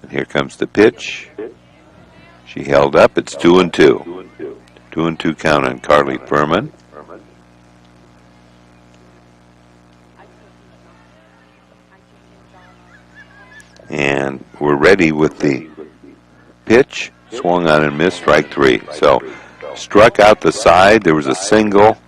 And here comes the pitch. She held up. It's 2-2. 2-2 count on Carly Furman. And we're ready with the pitch. Swung on and missed, strike three. So struck out the side. There was a single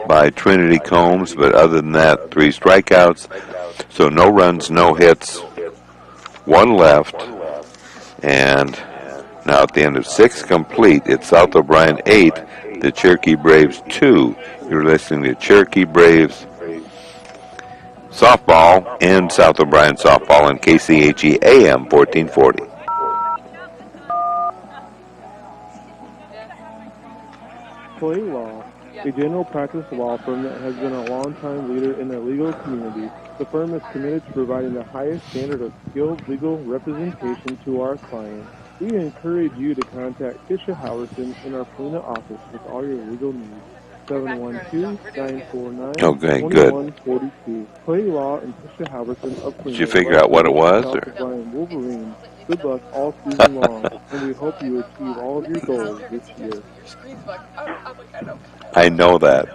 by Trinity Combs, but other than that, 3 strikeouts. So no runs, no hits, 1 left. And now at the end of 6 complete, it's South O'Brien 8, the Cherokee Braves 2. You're listening to Cherokee Braves softball and South O'Brien softball on KCHE AM 1440. Clay Law, a general practice law firm that has been a long-time leader in the legal community. The firm is committed to providing the highest standard of skilled legal representation to our clients. We encourage you to contact Tisha Howerson in our Plena office with all your legal needs. 712-949-2142. Okay, good. Clay Law and Tisha Howerson of Plena. Did you figure out what it was? Wolverine. Good luck all season long, and we hope you achieve all of your goals this year. I know that.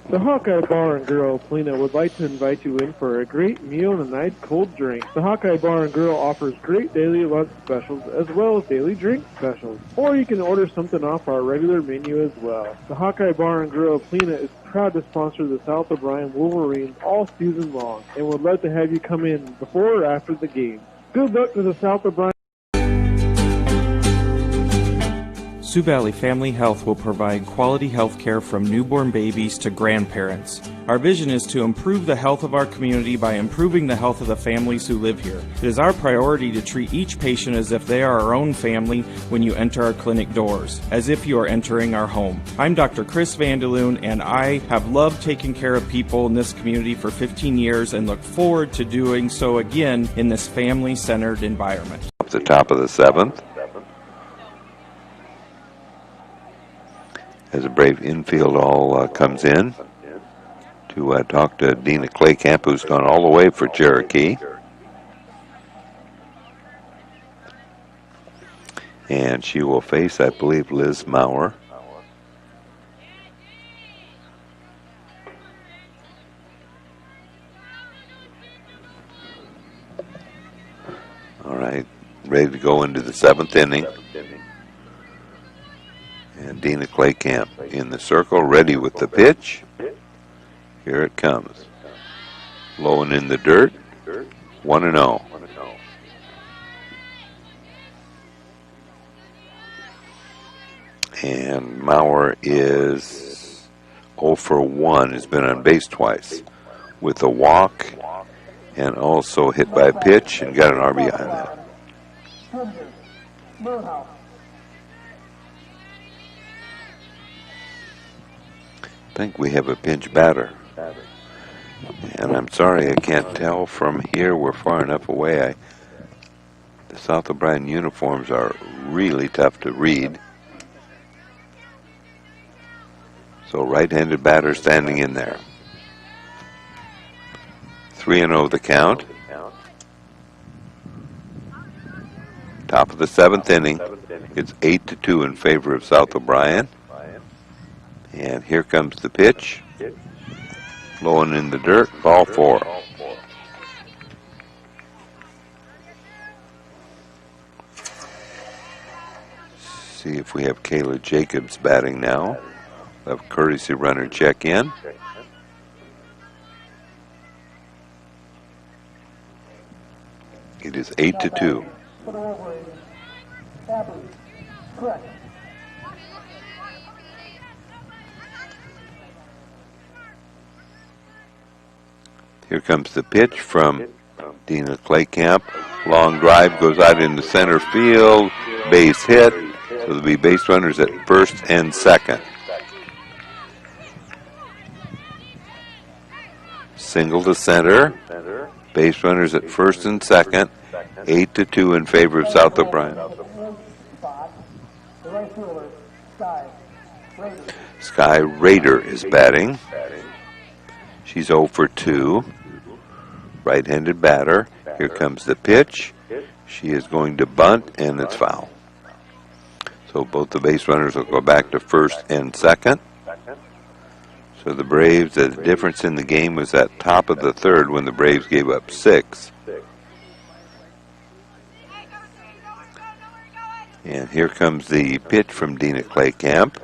The Hawkeye Bar and Grill of Plena would like to invite you in for a great meal and a nice cold drink. The Hawkeye Bar and Grill offers great daily lunch specials as well as daily drink specials. Or you can order something off our regular menu as well. The Hawkeye Bar and Grill of Plena is proud to sponsor the South O'Brien Wolverines all season long and would love to have you come in before or after the game. Good luck to the South O'Brien. Sioux Valley Family Health will provide quality health care from newborn babies to grandparents. Our vision is to improve the health of our community by improving the health of the families who live here. It is our priority to treat each patient as if they are our own family when you enter our clinic doors, as if you are entering our home. I'm Dr. Chris Vandeloon, and I have loved taking care of people in this community for 15 years and look forward to doing so again in this family-centered environment. Off the top of the 7th. As a Brave infield all comes in to talk to Dina Claycamp, who's gone all the way for Cherokee. And she will face, I believe, Liz Maurer. All right, ready to go into the 7th inning. And Dina Claycamp in the circle, ready with the pitch. Here it comes. Low and in the dirt. 1-0. And Maurer is 0 for 1. Has been on base twice with a walk and also hit by a pitch and got an RBI on that. I think we have a pinch batter. And I'm sorry I can't tell from here. We're far enough away. The South O'Brien uniforms are really tough to read. So right-handed batter standing in there. 3-0 the count. Top of the 7th inning. It's 8-2 in favor of South O'Brien. And here comes the pitch. Low and in the dirt, ball 4. See if we have Kayla Jacobs batting now. We'll have courtesy runner check in. It is 8-2. Here comes the pitch from Dina Claycamp. Long drive goes out into center field. Base hit. So there'll be base runners at first and second. Single to center. Base runners at first and second. 8-2 in favor of South O'Brien. Sky Rader is batting. She's 0 for 2. Right-handed batter. Here comes the pitch. She is going to bunt, and it's foul. So both the base runners will go back to first and second. So the Braves, the difference in the game was at top of the third when the Braves gave up 6. And here comes the pitch from Dina Claycamp.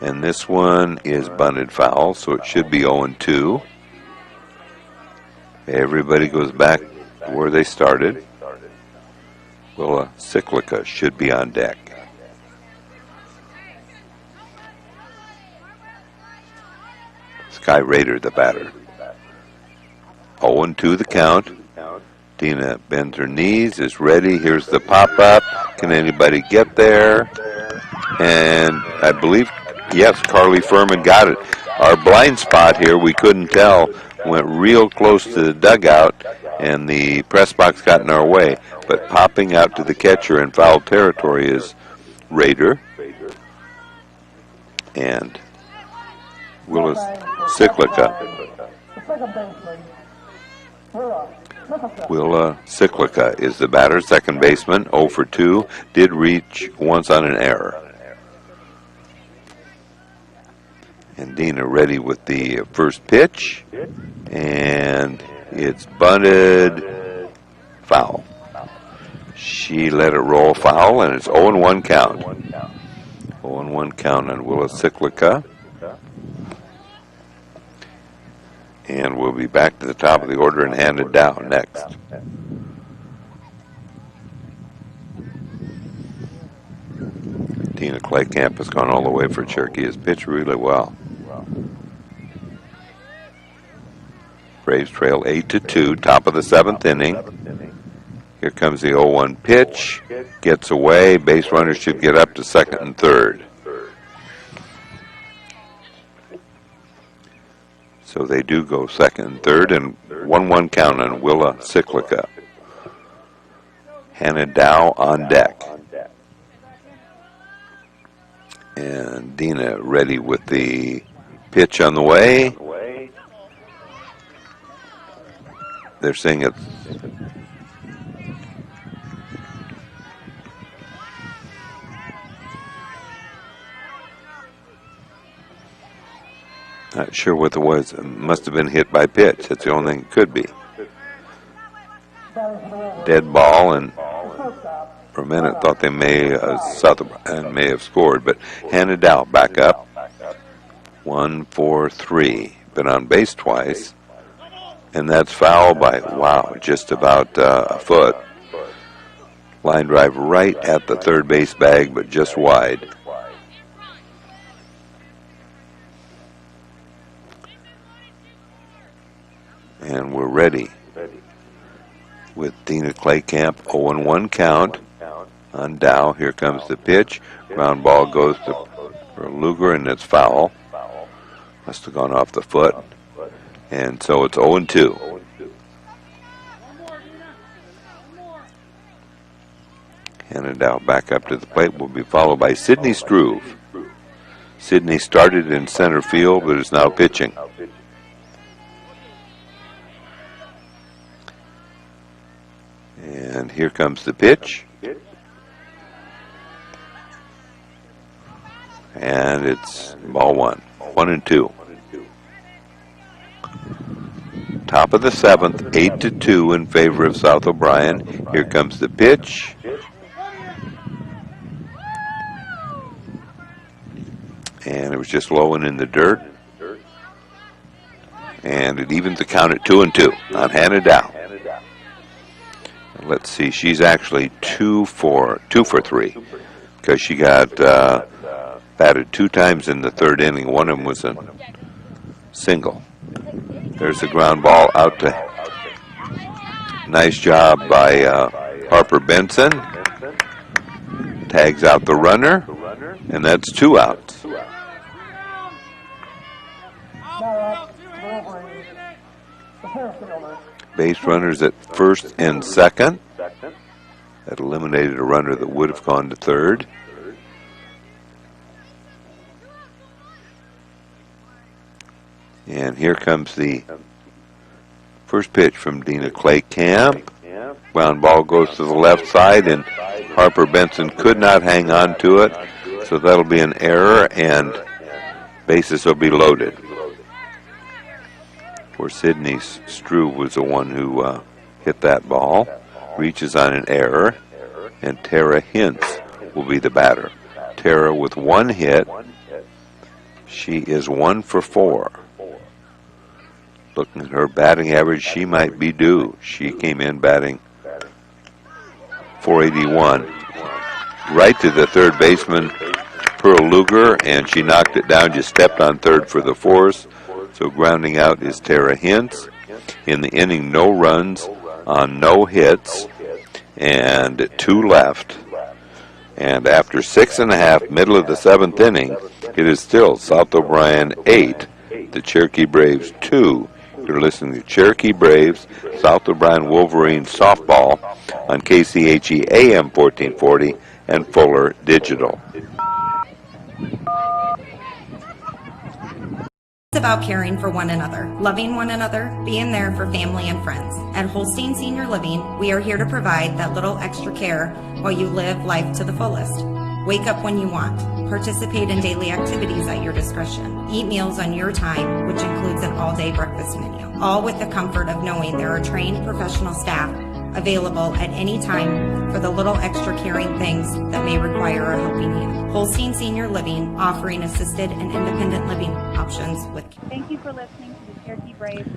And this one is bunted foul, so it should be 0-2. Everybody goes back to where they started. Willa Cyclica should be on deck. Sky Raider, the batter. 0-2 the count. Dina bends her knees, is ready. Here's the pop-up. Can anybody get there? And I believe, yes, Carly Furman got it. Our blind spot here, we couldn't tell, went real close to the dugout, and the press box got in our way. But popping out to the catcher in foul territory is Raider. And Willa Cyclica. Willa Cyclica is the batter, second baseman, 0-2. Did reach once on an error. And Dina ready with the first pitch. And it's bunted foul. She let it roll foul, and it's 0-1 count. 0-1 count on Willa Cyclica. And we'll be back to the top of the order and hand it down next. Dina Claycamp has gone all the way for Cherokee. Has pitched really well. Braves trail 8-2, top of the 7th inning. Here comes the 0-1 pitch. Gets away. Base runners should get up to second and third. So they do go second and third, and 1-1 count on Willa Cyclica. Hannah Dow on deck. And Dina ready with the pitch on the way. They're saying it's not sure what it was. It must have been hit by pitch. That's the only thing it could be. Dead ball, and for a minute thought they may have scored, but Hannah Dow back up. 1-4-3. Been on base twice, and that's foul by just about a foot. Line drive right at the third base bag, but just wide. And we're ready with Dina Claycamp. 0-1 count on Dow. Here comes the pitch. Ground ball goes to Luger, and it's foul. Must have gone off the foot. And so it's 0-2. Hannah Dow back up to the plate. Will be followed by Sydney Struve. Sydney started in center field, but is now pitching. And here comes the pitch. And it's ball one. 1-2. Top of the 7th, 8-2 in favor of South O'Brien. Here comes the pitch. And it was just low and in the dirt. And it evens the count at 2-2 on Hannah Dow. Let's see, she's actually 2 for 3 because she got batted 2 times in the third inning. One of them was a single. There's the ground ball out to. Nice job by Harper Benson. Tags out the runner, and that's 2 outs. Base runners at first and second. That eliminated a runner that would have gone to third. And here comes the first pitch from Dina Claycamp. Ground ball goes to the left side, and Harper Benson could not hang on to it, so that'll be an error, and bases will be loaded. Where Sidney Struve was the one who hit that ball, reaches on an error, and Tara Hintz will be the batter. Tara with one hit. She is 1 for 4. Looking at her batting average, she might be due. She came in batting .481. Right to the third baseman, Pearl Luger, and she knocked it down, just stepped on third for the force. So grounding out is Tara Hintz. In the inning, no runs on no hits and 2 left. And after 6.5, middle of the 7th inning, it is still South O'Brien 8, the Cherokee Braves 2. You're listening to Cherokee Braves, South O'Brien Wolverine softball on KCHE AM 1440 and Fuller Digital. It's about caring for one another, loving one another, being there for family and friends. At Holstein Senior Living, we are here to provide that little extra care while you live life to the fullest. Wake up when you want. Participate in daily activities at your discretion. Eat meals on your time, which includes an all-day breakfast menu. All with the comfort of knowing there are trained professional staff available at any time for the little extra caring things that may require a helping hand. Holstein Senior Living, offering assisted and independent living options with. Thank you for listening to the Cherokee Braves.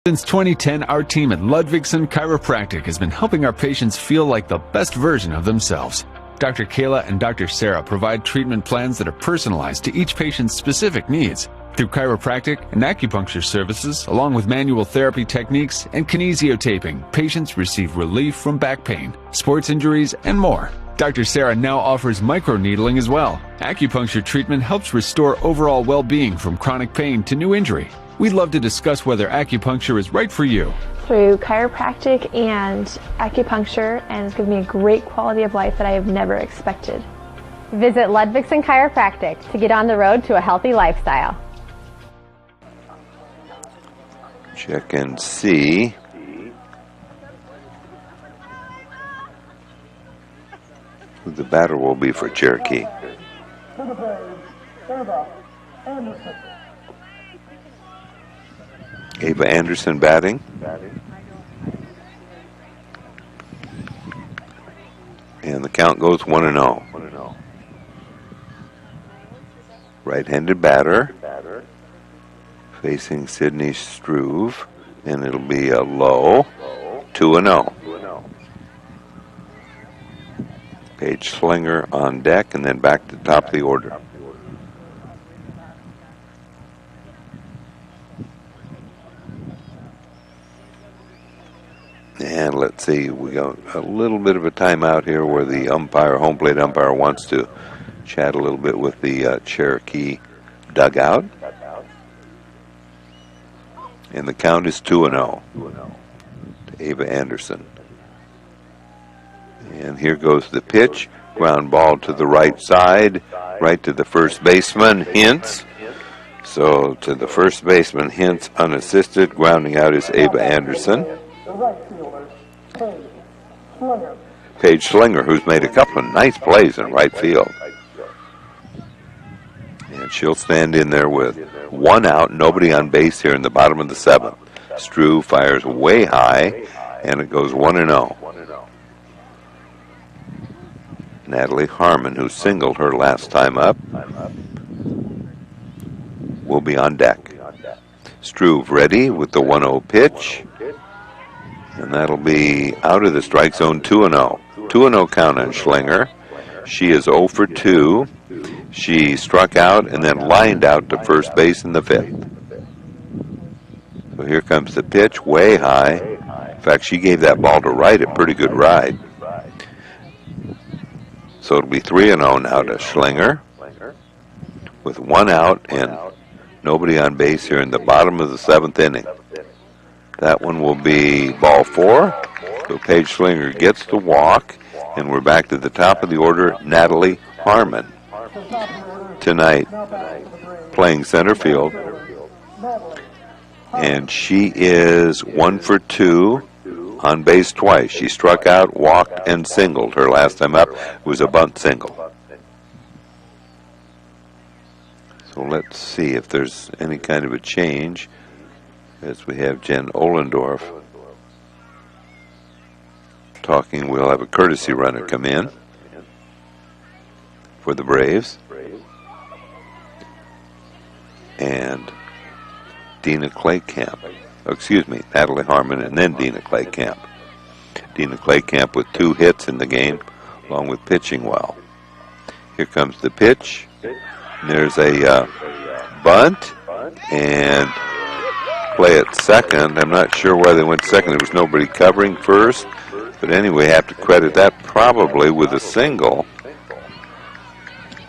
Since 2010, our team at Ludwigson Chiropractic has been helping our patients feel like the best version of themselves. Dr. Kayla and Dr. Sarah provide treatment plans that are personalized to each patient's specific needs. Through chiropractic and acupuncture services, along with manual therapy techniques and kinesiotaping, patients receive relief from back pain, sports injuries, and more. Dr. Sarah now offers microneedling as well. Acupuncture treatment helps restore overall well-being from chronic pain to new injury. We'd love to discuss whether acupuncture is right for you. Through chiropractic and acupuncture, and it's given me a great quality of life that I have never expected. Visit Ludwigson Chiropractic to get on the road to a healthy lifestyle. Check and see. Who the batter will be for Cherokee. Ava Anderson batting. And the count goes 1-0. Right-handed batter. Facing Sidney Struve, and it'll be a low 2-0. Paige Slinger on deck, and then back to the top of the order. And let's see, we got a little bit of a timeout here where the umpire, home plate umpire, wants to chat a little bit with the Cherokee dugout. And the count is 2-0 to Ava Anderson. And here goes the pitch. Ground ball to the right side, right to the first baseman, Hintz. So to the first baseman, Hintz unassisted. Grounding out is Ava Anderson. Paige Slinger, who's made a couple of nice plays in right field. And she'll stand in there with 1 out, nobody on base here in the bottom of the 7th. Struve fires way high, and it goes 1-0. Natalie Harmon, who singled her last time up, will be on deck. Struve ready with the 1-0 pitch, and that'll be out of the strike zone, 2-0. 2-0 count on Schlinger. She is 0 for 2. She struck out and then lined out to first base in the 5th. So here comes the pitch, way high. In fact, she gave that ball to right a pretty good ride. So it'll be 3-0 now to Schlinger, with 1 out and nobody on base here in the bottom of the 7th inning. That one will be ball 4. So Paige Schlinger gets the walk, and we're back to the top of the order, Natalie Harmon. Tonight, playing center field, and she is 1 for 2 on base twice. She struck out, walked, and singled. Her last time up was a bunt single. So let's see if there's any kind of a change as we have Jen Ohlendorf talking. We'll have a courtesy runner come in for the Braves. And Dina Claycamp. Oh, excuse me, Natalie Harmon and then Dina Claycamp. Dina Claycamp with 2 hits in the game, along with pitching well. Here comes the pitch. And there's a bunt and play at second. I'm not sure why they went second. There was nobody covering first. But anyway, have to credit that probably with a single.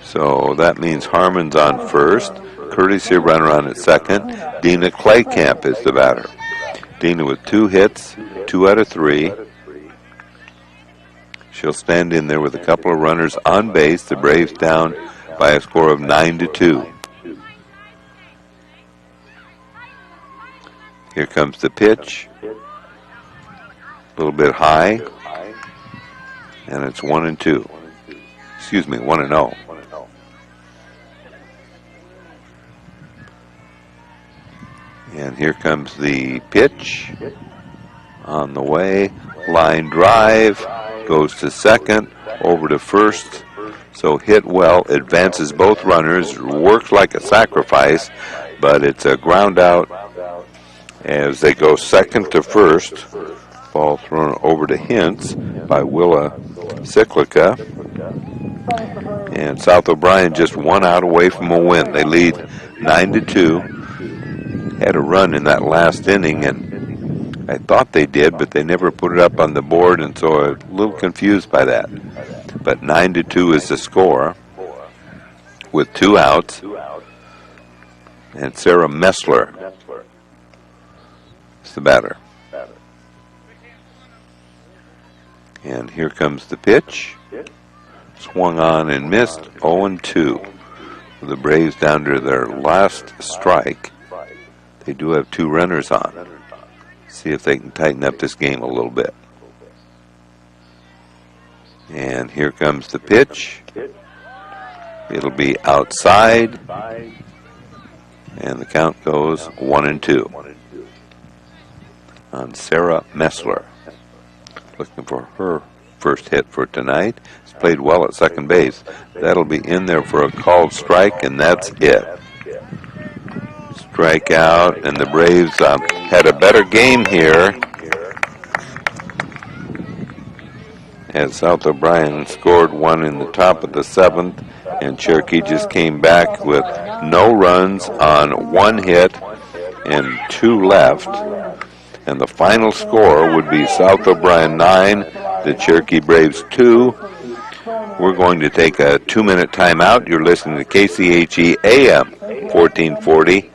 So that means Harmon's on first. Courtesy runner on at second. Dina Claycamp is the batter. Dina with 2 hits, 2 out of 3. She'll stand in there with a couple of runners on base. The Braves down by a score of 9-2. Here comes the pitch. A little bit high. And it's 1-2. Excuse me, 1-0. And here comes the pitch. On the way. Line drive. Goes to second. Over to first. So hit well. Advances both runners. Works like a sacrifice. But it's a ground out as they go second to first. Ball thrown over to Hintz by Willa Cyclica. And South O'Brien just 1 out away from a win. They lead 9-2. Had a run in that last inning, and I thought they did, but they never put it up on the board, and so I'm a little confused by that. But 9-2 is the score with 2 outs. And Sarah Messler is the batter. And here comes the pitch. Swung on and missed. 0-2. The Braves down to their last strike. They do have 2 runners on. See if they can tighten up this game a little bit. And here comes the pitch. It'll be outside. And the count goes 1-2 on Sarah Messler. Looking for her first hit for tonight. She's played well at second base. That'll be in there for a called strike, and that's it. Strike out, and the Braves had a better game here as South O'Brien scored 1 in the top of the 7th, and Cherokee just came back with no runs on 1 hit and 2 left. And the final score would be South O'Brien 9, the Cherokee Braves 2. We're going to take a 2-minute timeout. You're listening to KCHE AM 1440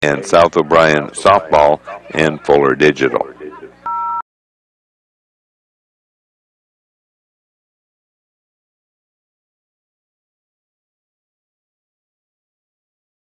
and South O'Brien Softball and Fuller Digital.